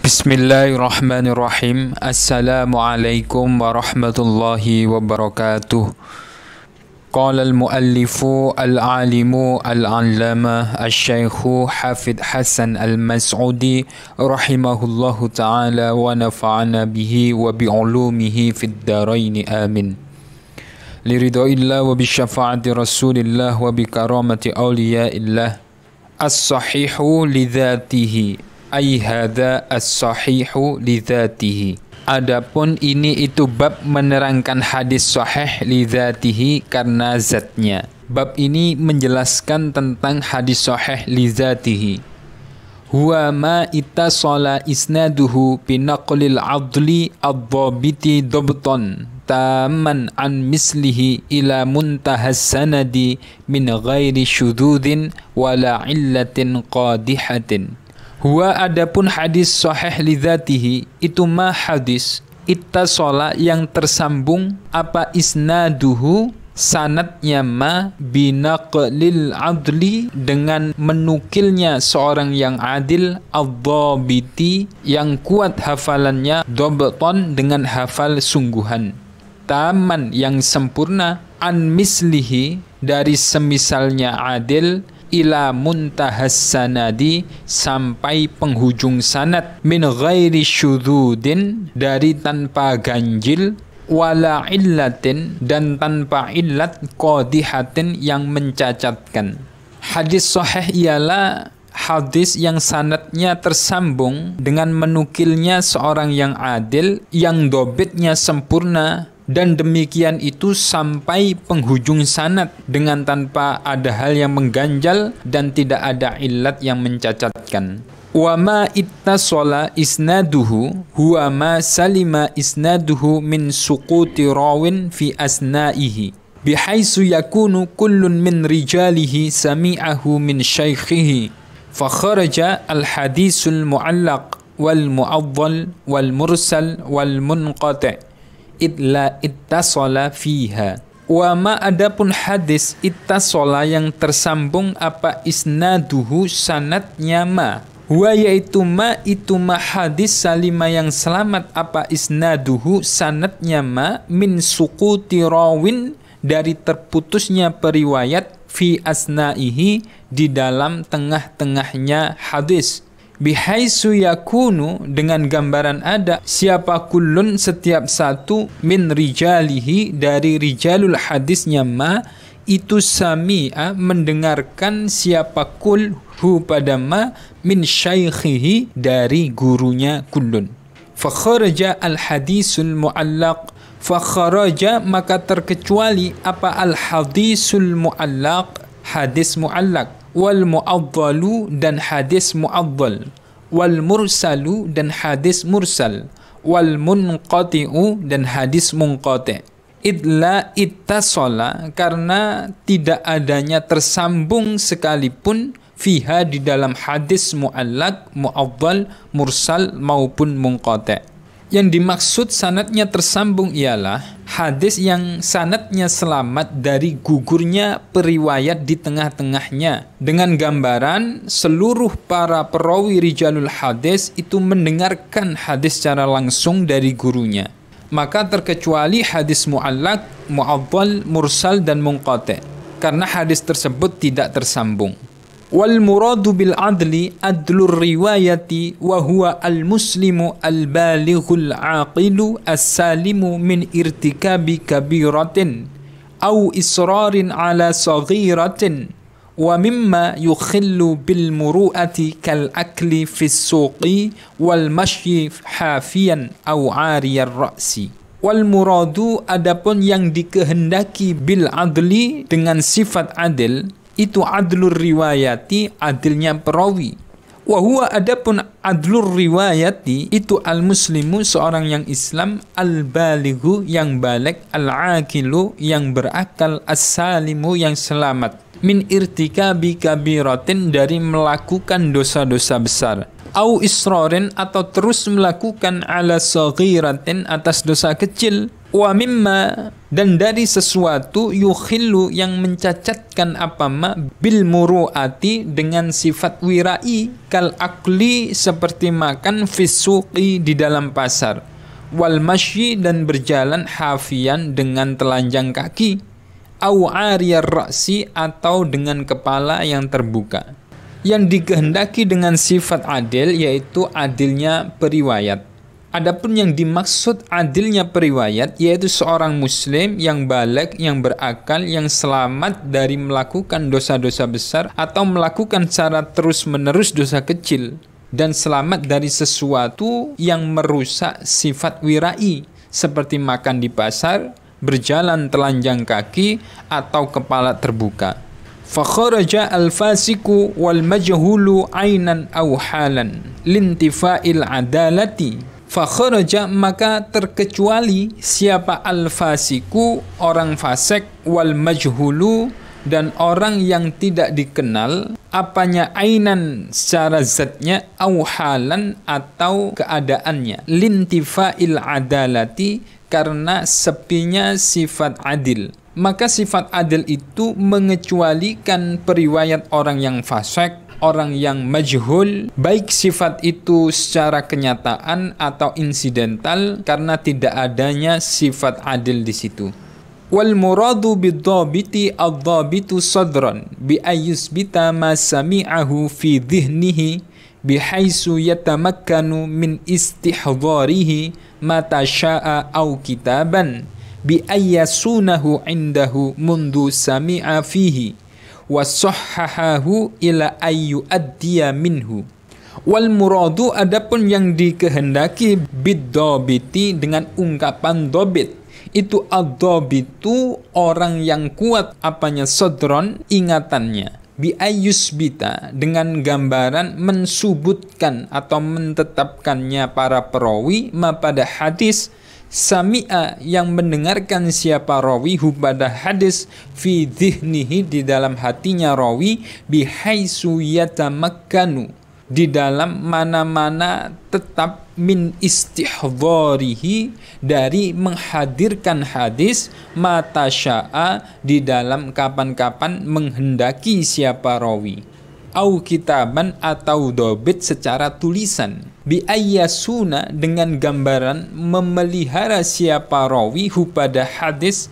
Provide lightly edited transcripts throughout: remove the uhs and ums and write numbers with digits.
Bismillahirrahmanirrahim. Assalamualaikum warahmatullahi wabarakatuh. Qala al-muallifu al-alimu al-allama al-syaikhu Hafidh Hasan al-Mas'udi rahimahullahu ta'ala wa nafa'ana bihi wa bi'ulumihi fid daraini amin. Liridhoillah wa bisyafa'ati rasulillah wa bikaramati awliyaillah. As-sahihu lidhatihi ay hadza as-sahihu lidzatihi. Adapun ini itu bab menerangkan hadis sahih lidzatihi karena zatnya. Bab ini menjelaskan tentang hadis sahih lidzatihi. Huwa ma ittasala isnaduhu binaqlil adli ad-dhabiti dhabtan taman an mislihi ila muntahas sanadi min ghairi syududin wala illatin qadihatin. Huwa adapun hadis sahih lidzatihi itu ma hadis ittasala yang tersambung apa isnaduhu sanadnya ma binaqlil adli dengan menukilnya seorang yang adil ad-dhabiti yang kuat hafalannya dhabtan dengan hafal sungguhan taman yang sempurna an mislihi dari semisalnya adil ila muntahas sanadi sampai penghujung sanad min ghairi syududin dari tanpa ganjil wala illatin dan tanpa illat qadihatin yang mencacatkan. Hadis sahih ialah hadis yang sanadnya tersambung dengan menukilnya seorang yang adil yang dobitnya sempurna dan demikian itu sampai penghujung sanad dengan tanpa ada hal yang mengganjal dan tidak ada illat yang mencacatkan. Wa ma ittasala isnaduhu huwa ma salima isnaduhu min suquti rawin fi asna'ihi bihaitsu yakunu kullun min rijalihi sami'ahu min syaikhihi fa kharaja al hadisul mu'allaq wal mu'addal wal mursal wal munqati' idla ittasala fiha. Wa ma adapun hadis ittasala yang tersambung apa isnaduhu sanadnya ma. Wa yaitu ma itu ma hadis salima yang selamat apa isnaduhu sanadnya ma min suquti rawin dari terputusnya periwayat fi asnaihi di dalam tengah-tengahnya hadis. Bihaitsu yakunu dengan gambaran ada siapa kullun setiap satu min rijalihi dari rijalul hadisnya ma itu sami'a mendengarkan siapa kul hu pada ma min syaikhihi dari gurunya kullun. Fakharaja al hadisul mu'allaq fakharaja maka terkecuali apa al hadisul mu'allaq hadis mu'allaq wal mu'addalu dan hadis mu'addal wal mursalu dan hadis mursal wal munqati'u dan hadis munqati' idla ittasala karena tidak adanya tersambung sekalipun fiha di dalam hadis mu'allaq mu'addal mursal maupun munqati'. Yang dimaksud sanadnya tersambung ialah hadis yang sanadnya selamat dari gugurnya periwayat di tengah-tengahnya dengan gambaran seluruh para perawi rijalul hadis itu mendengarkan hadis secara langsung dari gurunya. Maka terkecuali hadis mu'allaq, mu'addal, mursal dan munqati' karena hadis tersebut tidak tersambung. Wal muradu bil adli adlur riwayati wa huwa al muslimu al balighul aqilu as-salimu min irtikabi kabiratin aw israrin ala saghiratin wa mimma yukhillu bil muru'ati kal akli fis suqi wal mashyi hafiyan aw 'ariyar ra'si. Wal muradu adapun yang dikehendaki bil adli dengan sifat adil itu adlur riwayati adilnya perawi. Wa huwa adapun adlur riwayati itu al muslimu seorang yang Islam al balighu yang baligh al aqilu yang berakal as salimu yang selamat min irtikabi kabiratin dari melakukan dosa-dosa besar au israrin atau terus melakukan ala saghiratin atas dosa kecil Wa mimma, dan dari sesuatu yukhillu yang mencacatkan bil muru'ati dengan sifat wirai, kal akli seperti makan fisuqi di dalam pasar, wal masyi dan berjalan hafian dengan telanjang kaki, au ariyar ra'si atau dengan kepala yang terbuka. Yang dikehendaki dengan sifat adil yaitu adilnya periwayat. Adapun yang dimaksud adilnya periwayat yaitu seorang muslim yang baligh, yang berakal, yang selamat dari melakukan dosa-dosa besar atau melakukan secara terus-menerus dosa kecil, dan selamat dari sesuatu yang merusak sifat wirai seperti makan di pasar, berjalan telanjang kaki, atau kepala terbuka. Fakharaja al-fasiku wal majhulu ainan aw halan lintifa'il adalati. Fakharaja, maka terkecuali siapa al-fasiku, orang fasik, wal majhulu, dan orang yang tidak dikenal apanya, ainan secara zatnya, au halan atau keadaannya, lintifa'il adalati, karena sepinya sifat adil. Maka sifat adil itu mengecualikan periwayat orang yang fasik, orang yang majhul, baik sifat itu secara kenyataan atau insidental, karena tidak adanya sifat adil di situ. Wal muradu bid-dhabiti ad-dhabitu sadran bi ayyusbita ma sami'ahu fi dhihnihi bihaisu yatamakkanu min istihdharihi mata sya'a au kitaban bi ayyasunahu indahu mundu sami'a fihi wasahhahahu ila ayyu addiya minhu. Wal muradu, adapun yang dikehendaki bid-dhabiti dengan ungkapan dhabit itu ad-dhabitu, orang yang kuat apanya, sadron, ingatannya, bi ayyusbita, dengan gambaran mensubutkan atau mentetapkannya para perawi pada hadis, sami'a, yang mendengarkan siapa rawi pada hadis, fi dhihnihi, di dalam hatinya rawi, bihaisu yatamakkanu, di dalam mana-mana tetap, min istihdharihi, dari menghadirkan hadis, mata sya'a, di dalam kapan-kapan menghendaki siapa rawi, au kitaban, atau dobit secara tulisan, bi ayyasuna, dengan gambaran memelihara siapa rawi pada hadis,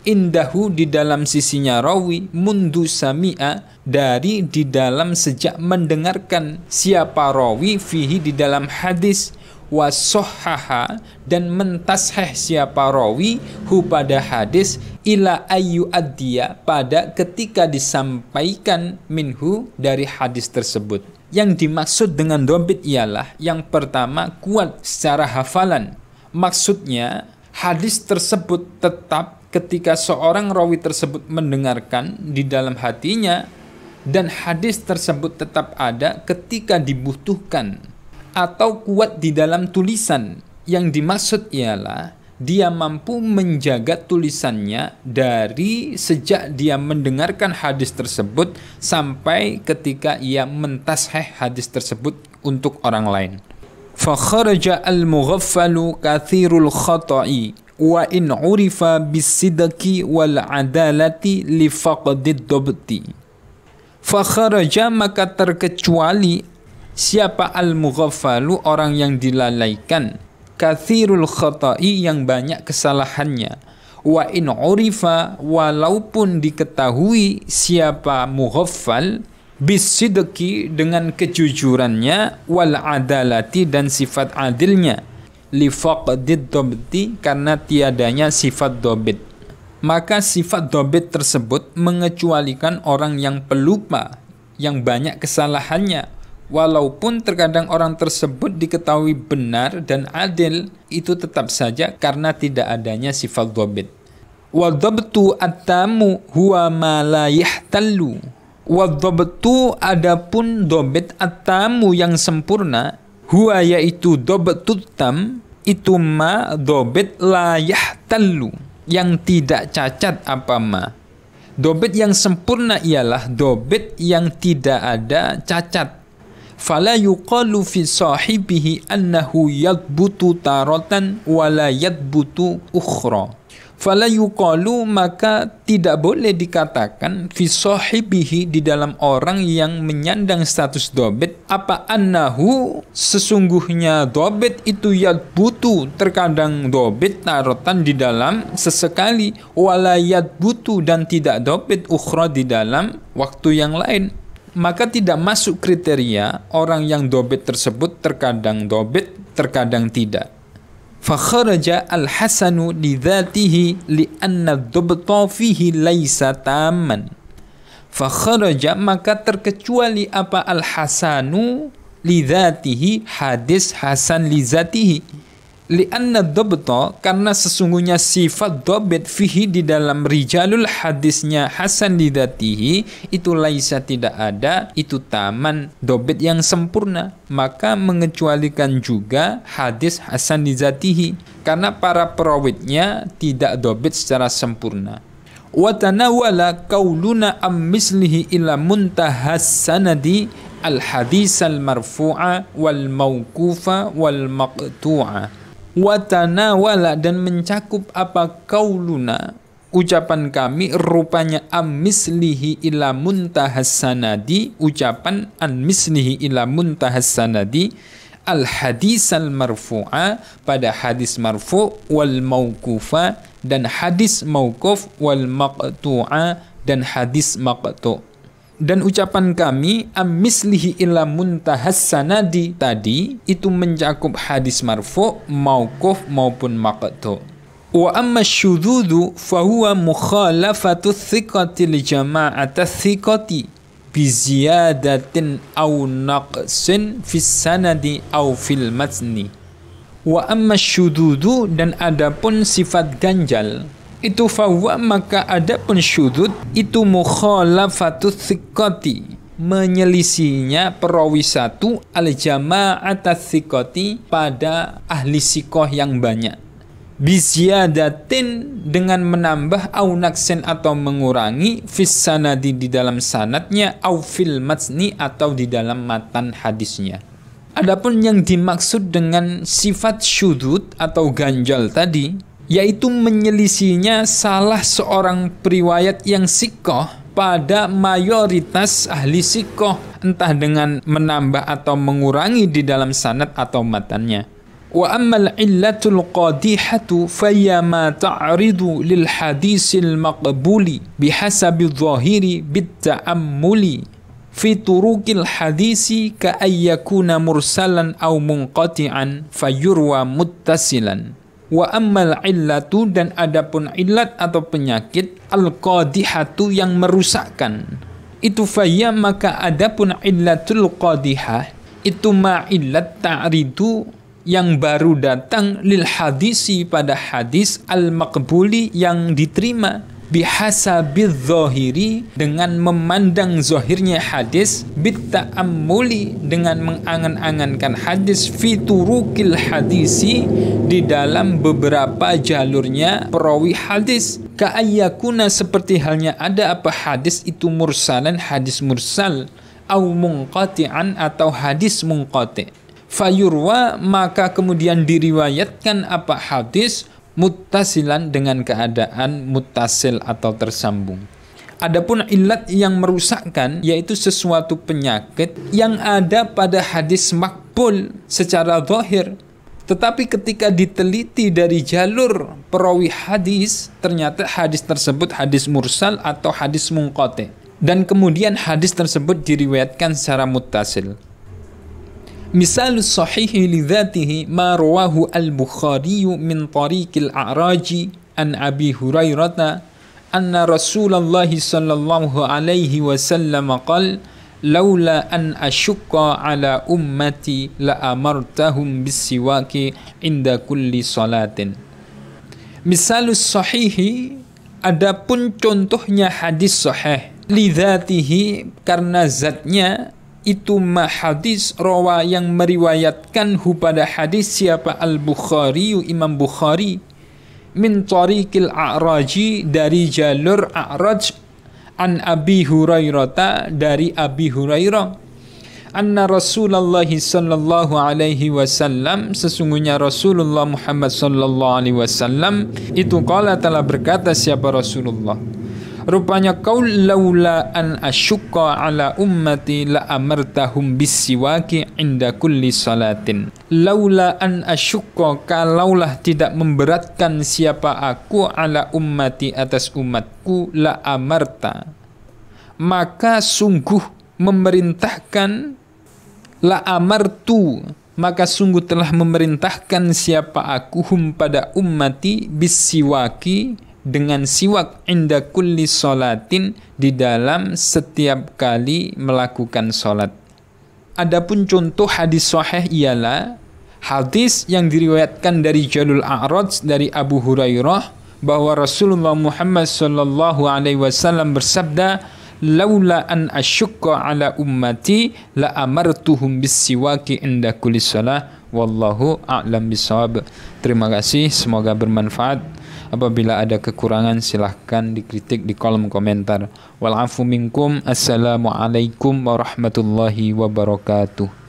indahu, di dalam sisinya rawi, mundu sami'a, dari di dalam sejak mendengarkan siapa rawi, fihi, di dalam hadis, wasahhaha, dan mentasheh siapa rawi pada hadis, ila ayyu addiya, pada ketika disampaikan, minhu, dari hadis tersebut. Yang dimaksud dengan dhabit ialah yang pertama, kuat secara hafalan. Maksudnya hadis tersebut tetap ketika seorang rawi tersebut mendengarkan di dalam hatinya, dan hadis tersebut tetap ada ketika dibutuhkan, atau kuat di dalam tulisan. Yang dimaksud ialah dia mampu menjaga tulisannya dari sejak dia mendengarkan hadis tersebut sampai ketika ia mentasheh hadis tersebut untuk orang lain. Fakharaja al-mughaffalu kathirul khata'i wa in urifa bisidqi wal adalati li faqdid dhabti. Fakharaja, maka terkecuali siapa al-mughaffalu, orang yang dilalaikan, kathirul khata'i, yang banyak kesalahannya, wa in urifa, walaupun diketahui siapa mughaffal, bisidqi, dengan kejujurannya, wal adalati, dan sifat adilnya, li faqdid dhabti, karena tiadanya sifat dhabit. Maka sifat dhabit tersebut mengecualikan orang yang pelupa, yang banyak kesalahannya, walaupun terkadang orang tersebut diketahui benar dan adil, itu tetap saja karena tidak adanya sifat dhabit. Wa dhabtu at-tamu huwa ma la yahtallu. Wa dhabtu, adapun dhabit, at-tamu, yang sempurna, huwa, yaitu dhabtut tam, itu ma dhabit la yahtallu, yang tidak cacat ma. Dhabit yang sempurna ialah dhabit yang tidak ada cacat. fala yuqalu fi sahibihi annahu yadbutu taratan wala yadbutu ukhra. Fala yuqalu, maka tidak boleh dikatakan fi sahibihi, di dalam orang yang menyandang status dobit, apa annahu, sesungguhnya dobit itu yadbutu, terkadang dobit tarotan di dalam sesekali, wala yadbutu, dan tidak dobit ukhra, di dalam waktu yang lain. Maka tidak masuk kriteria orang yang dobit tersebut terkadang dobit, terkadang tidak. Fakharaja al-hasanu lidzatihi li'anna ad-dabta fihi laisa tamman. Fakharaja, maka terkecuali apa al-hasanu lidzatihi, hadis hasan lidzatihi. Li'anna ad-dabta, karena sesungguhnya sifat dobit fihi, di dalam rijalul hadisnya hasan lidzatihi, itu laisa, tidak ada, itu taman, dobit yang sempurna. Maka mengecualikan juga hadis hasan lidzatihi, karena para perawitnya tidak dobit secara sempurna. Wa tanawala qauluna am mislihi ila muntahas sanadi al hadis al marfu'a wal mauqufa wal maqtu'a. Watanawala, dan mencakup apa qauluna, ucapan kami, rupanya am-mislihi ila muntahas sanadi, ucapan an-mislihi ila muntahas sanadi, al-hadis al-marfu'a, pada hadis marfu', wal mauqufa, dan hadis mauquf, wal maqtu'a, dan hadis maqtu'. Dan ucapan kami am-mislihi ila muntahas sanadi tadi, itu mencakup hadis marfu', mauquf, maupun maqtu'. Wa amma syudzudu fahuwa mukhalafatu thiqati li jama'ati thiqati bi ziyadatin aw naqsin fis sanadi aw fil matni. Wa amma syudzudu, dan adapun sifat ganjal, itu fahuwa, maka adapun syudzud itu mukhalafatu thiqati, menyelisihinya perawi satu al jama'ata thiqati, pada ahli siqah yang banyak, bizyadatin, dengan menambah, au naksin, atau mengurangi, fis sanadi, di dalam sanadnya, au fil matni, atau di dalam matan hadisnya. Adapun yang dimaksud dengan sifat syudzud atau ganjal tadi, yaitu menyelisihinya salah seorang periwayat yang siqah pada mayoritas ahli siqah, entah dengan menambah atau mengurangi di dalam sanad atau matannya. Wa ammal illatul qadihatu fayya ma ta'ridu lil hadisil maqbuli bihasabi dhahiri bit ta'ammuli fi turuqil hadisi ka ayyakuna mursalan aw munqati'an fayurwa muttasilan. Wa ammal illatu, dan adapun illat atau penyakit, al-qadihatu, yang merusakkan, itu faya, maka adapun illatul qadihah, itu ma illat ta'ridu, yang baru datang, lil hadisi, pada hadis, al-maqbuli, yang diterima, bihasabil zahiri, dengan memandang zahirnya hadis, bitta'ammuli, dengan mengangan-angankan hadis, fi turukil hadisi, di dalam beberapa jalurnya perawi hadis, ka'ayyakuna, seperti halnya ada apa hadis itu mursalan, hadis mursal, au munqati'an, atau hadis munqati'. Fayurwa, maka kemudian diriwayatkan apa hadis muttasilan, dengan keadaan muttasil atau tersambung. Adapun illat yang merusakkan, yaitu sesuatu penyakit yang ada pada hadis makbul secara zahir, tetapi ketika diteliti dari jalur perawi hadis, ternyata hadis tersebut hadis mursal atau hadis munqati', dan kemudian hadis tersebut diriwayatkan secara muttasil. Misal sahihi lidzatihi ma rawahu al-Bukhari min tariqil A'raji an Abi Hurairah anna Rasulullah sallallahu alaihi wasallam qala laula an asyqa ala ummati la amartahum bisiwaki inda kulli salatin. Misal sahihi, adapun contohnya hadis sahih, lidzatihi, karena zatnya, itu ma hadis rawa, yang meriwayatkan hu pada hadis siapa, al-Bukhari, Imam Bukhari, min tariqil A'raji, dari jalur A'raj, an Abi Hurairah, dari Abi Hurairah, anna Rasulullah sallallahu alaihi wasallam, sesungguhnya Rasulullah Muhammad sallallahu alaihi wasallam itu qala telah berkata, siapa Rasulullah, rupanya qaul laula an asyqa ala ummati la amartahum bisiwaki inda kulli salatin. Laula an asyqa, kalaulah tidak memberatkan siapa aku ala ummati atas umatku, la amarta, maka sungguh memerintahkan, la amartu, maka sungguh telah memerintahkan siapa aku hum pada ummati bisiwaki, dengan siwak inda kulli sholatin, di dalam setiap kali melakukan sholat. Adapun contoh hadis sahih ialah hadis yang diriwayatkan dari Jalul A'raj dari Abu Hurairah bahwa Rasulullah Muhammad sallallahu alaihi wasallam bersabda, laula an asyqa ala ummati la amartuhum bisiwaki inda kulli shalah, wallahu a'lam bisawab. Terima kasih, semoga bermanfaat. Apabila ada kekurangan silahkan dikritik di kolom komentar. Wal afu minkum. Assalamualaikum warahmatullahi wabarakatuh.